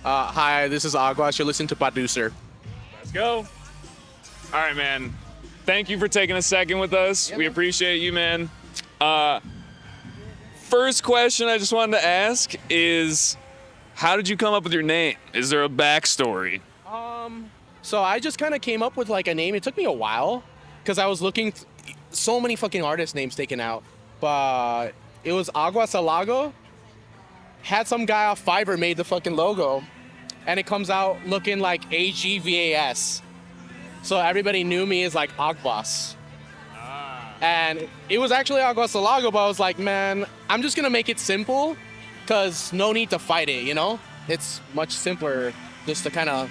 Hi, this is AGVAS. You're listening to Poducer. Let's go. All right, man. Thank you for taking a second with us. We appreciate you, man. First question I just wanted to ask is, how did you come up with your name? Is there a backstory? So I just kind of came up with like a name. It took me a while because I was looking so many fucking artist names taken out, but it was Agua Salago. Had some guy off Fiverr made the fucking logo, and it comes out looking like AGVAS. So everybody knew me as like AGVAS. And it was actually Agua Salago, but I was like, man, I'm just gonna make it simple because no need to fight it, you know? It's much simpler just to kind of,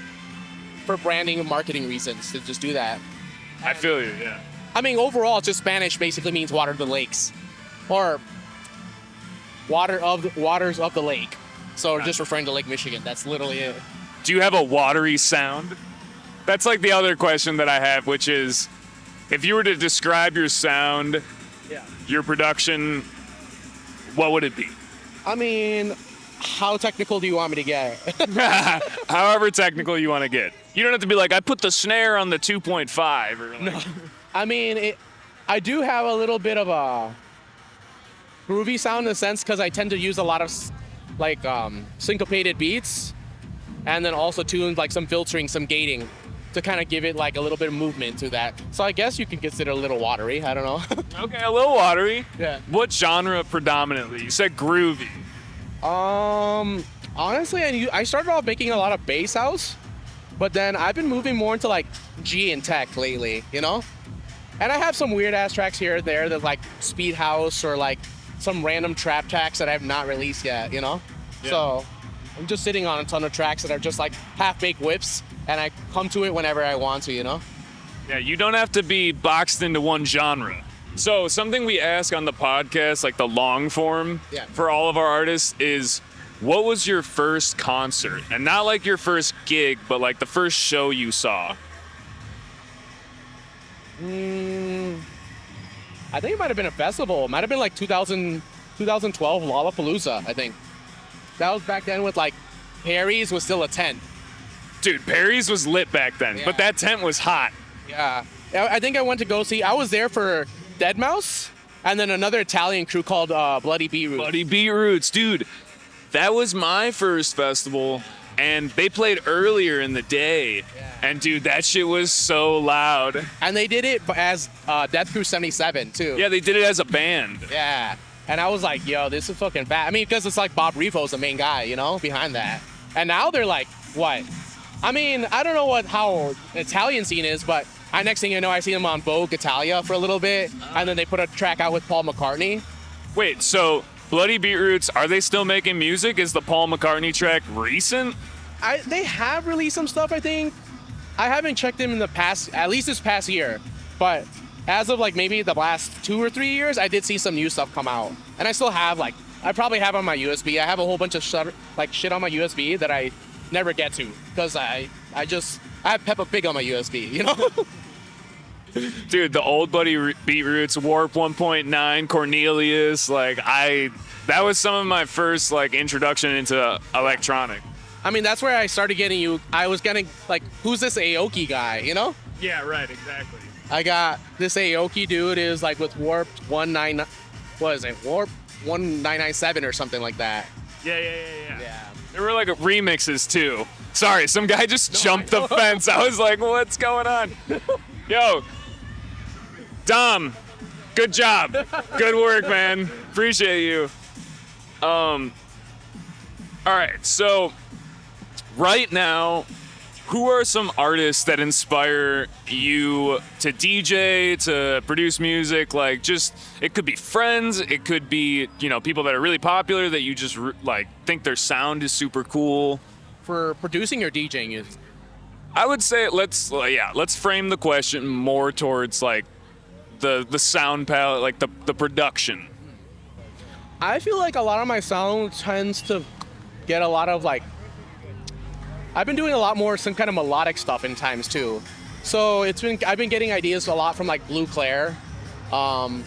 for branding and marketing reasons, to just do that. I feel you, yeah. I mean, overall, just Spanish basically means water of the lakes, or waters of the lake. So just referring to Lake Michigan. That's literally it. Do you have a watery sound? That's like the other question that I have, which is, if you were to describe your sound, your production, what would it be? I mean, how technical do you want me to get? However technical you want to get. You don't have to be like, I put the snare on the 2.5. Or like... No. I mean, I do have a little bit of a groovy sound in a sense because I tend to use a lot of like syncopated beats, and then also tuned like some filtering, some gating to kind of give it like a little bit of movement to that. So I guess you can consider it a little watery. I don't know. Okay, a little watery. Yeah. What genre predominantly? You said groovy. Honestly, I started off making a lot of bass house, but then I've been moving more into like G and tech lately, you know? And I have some weird ass tracks here and there that like speed house or like some random trap tracks that I have not released yet, you know? Yeah. So I'm just sitting on a ton of tracks that are just like half-baked whips, and I come to it whenever I want to, you know? Yeah, you don't have to be boxed into one genre. So something we ask on the podcast, like the long form for all of our artists, is what was your first concert? And not like your first gig, but like the first show you saw. I think it might have been a festival. It might have been like 2012 Lollapalooza, I think. That was back then with like Perry's was still a tent. Dude, Perry's was lit back then, but that tent was hot. Yeah. I think I went to go see, I was there for Deadmau5 and then another Italian crew called Bloody Beetroots. Bloody Beetroots, dude. That was my first festival, and they played earlier in the day. Yeah. And dude, that shit was so loud. And they did it as Death Crew 77 too. Yeah, they did it as a band. Yeah. And I was like, yo, this is fucking fat. I mean, because it's like Bob Refo's the main guy, you know, behind that. And now they're like, what? I mean, I don't know how Italian scene is, but next thing you know, I see them on Vogue Italia for a little bit, and then they put a track out with Paul McCartney. Wait, so Bloody Beetroots, are they still making music? Is the Paul McCartney track recent? They have released some stuff, I think. I haven't checked them in the past, at least this past year, but as of like maybe the last 2 or 3 years, I did see some new stuff come out. And I still have like, I probably have on my USB. I have a whole bunch of shit on my USB that I never get to because I have Peppa Pig on my USB, you know? Dude, the old Bloody Beetroots, Warp 1.9, Cornelius, that was some of my first like introduction into electronic. I mean, that's where I started getting I was getting like, who's this Aoki guy, you know? Yeah, right, exactly. I got this Aoki dude is like with Warp 1997 or something like that. Yeah. There were like remixes too. Sorry, some guy just jumped the fence. I was like, what's going on? Yo, Dom, good job. Good work, man. Appreciate you. All right, so right now, who are some artists that inspire you to DJ, to produce music? Like, just, it could be friends, it could be, you know, people that are really popular that you just like think their sound is super cool. For producing or DJing, I would say let's frame the question more towards like the sound palette, like the production. I feel like a lot of my sound tends to get a lot of like, I've been doing a lot more some kind of melodic stuff in times too. So I've been getting ideas a lot from like Blue Claire. And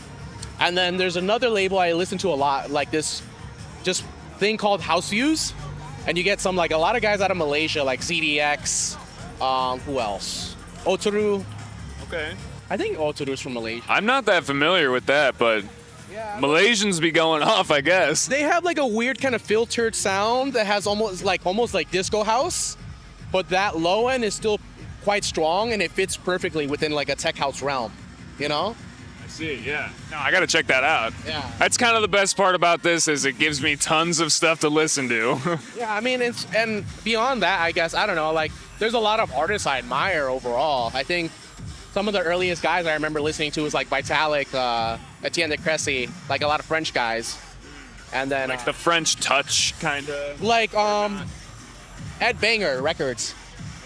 then there's another label I listen to a lot, like this just thing called House Views. And you get some like a lot of guys out of Malaysia, like ZDX. Who else? Otaru. Okay. I think Otaru's from Malaysia. I'm not that familiar with that, but Yeah. Malaysians be going off, I guess. They have like a weird kind of filtered sound that has almost like disco house, but that low end is still quite strong and it fits perfectly within like a tech house realm, you know? I see, yeah. No, I gotta check that out. Yeah. That's kind of the best part about this is it gives me tons of stuff to listen to. Yeah, I mean, and beyond that, I guess, I don't know, like, there's a lot of artists I admire overall. I think some of the earliest guys I remember listening to was like Vitalik, Etienne de Cressy, like a lot of French guys. And then Like the French touch, kind of. like Ed Banger Records.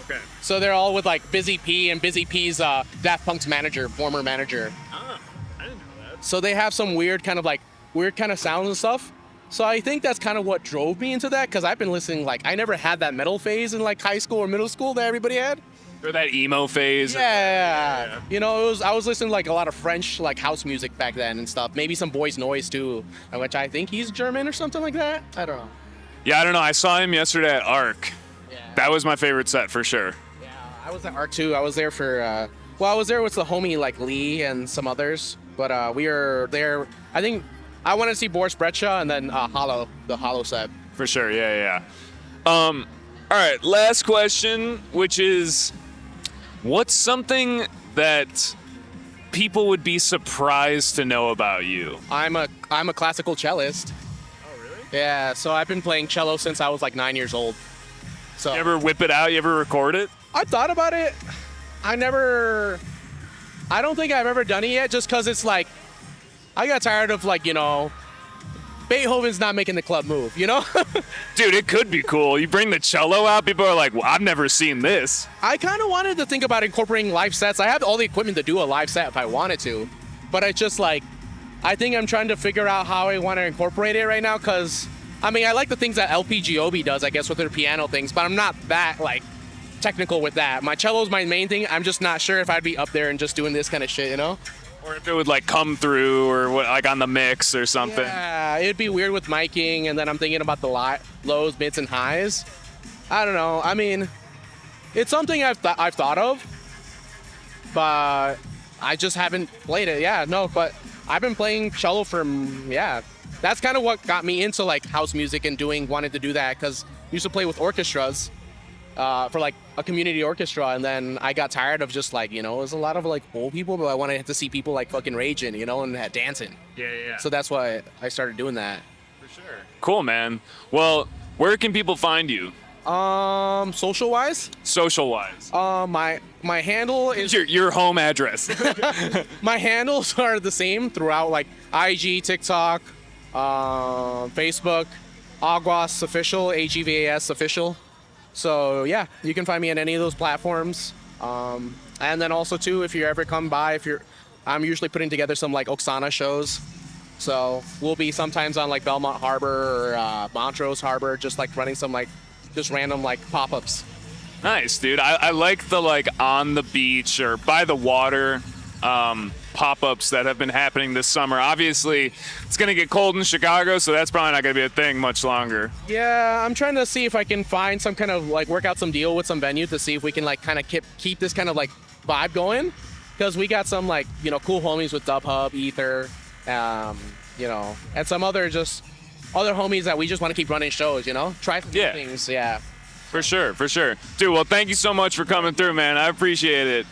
Okay. So they're all with like Busy P, and Busy P's Daft Punk's manager, former manager. Oh, I didn't know that. So they have some weird kind of sounds and stuff. So I think that's kind of what drove me into that, because I've been listening, like, I never had that metal phase in like high school or middle school that everybody had. Or that emo phase. Yeah. You know, I was listening to like a lot of French like house music back then and stuff. Maybe some Boys Noise too, which I think he's German or something like that. I don't know. Yeah, I don't know. I saw him yesterday at Arc. Yeah. That was my favorite set for sure. Yeah, I was at Arc too. I was there for, I was there with the homie like Lee and some others. But we were there, I think, I wanted to see Boris Brejcha and then the Hollow set. For sure, yeah. All right, last question, which is, what's something that people would be surprised to know about you? I'm a classical cellist. Oh, really? Yeah, so I've been playing cello since I was like 9 years old. So You ever whip it out? You ever record it? I thought about it. I don't think I've ever done it yet, just because it's like, I got tired of like, you know, Beethoven's not making the club move, you know? Dude, it could be cool. You bring the cello out, people are like, well, I've never seen this. I kind of wanted to think about incorporating live sets. I have all the equipment to do a live set if I wanted to, but it's just like, I think I'm trying to figure out how I want to incorporate it right now, because, I mean, I like the things that LPGOB does, I guess, with their piano things, but I'm not that, like, technical with that. My cello's my main thing. I'm just not sure if I'd be up there and just doing this kind of shit, you know? Or if it would like come through or what, like on the mix or something. Yeah, it'd be weird with miking, and then I'm thinking about the lows, mids, and highs. I don't know. I mean, it's something I've thought of, but I just haven't played it. Yeah, no, but I've been playing cello that's kind of what got me into like house music and wanted to do that, because I used to play with orchestras for like a community orchestra, and then I got tired of just like, you know, there's a lot of like old people, but I wanted to see people like fucking raging, you know, and dancing. Yeah. So that's why I started doing that. For sure. Cool, man. Well, where can people find you? Social wise, my handle is Your home address. my handles are the same throughout, like IG, TikTok, Facebook, AGVAS official, AGVAS official. So yeah, you can find me on any of those platforms. And then also too, if you ever come by, I'm usually putting together some like Oksana shows. So we'll be sometimes on like Belmont Harbor or Montrose Harbor, just like running some like just random like pop-ups. Nice, dude. I like the like on the beach or by the water pop-ups that have been happening this summer. Obviously, it's gonna get cold in Chicago, so that's probably not gonna be a thing much longer. Yeah, I'm trying to see if I can find some kind of like work out some deal with some venue to see if we can like kind of keep this kind of like vibe going, because we got some like, you know, cool homies with Dub Hub, Ether, you know, and some other homies that we just want to keep running shows, you know, try some new things. Yeah, For sure. Dude, well, thank you so much for coming through, man. I appreciate it.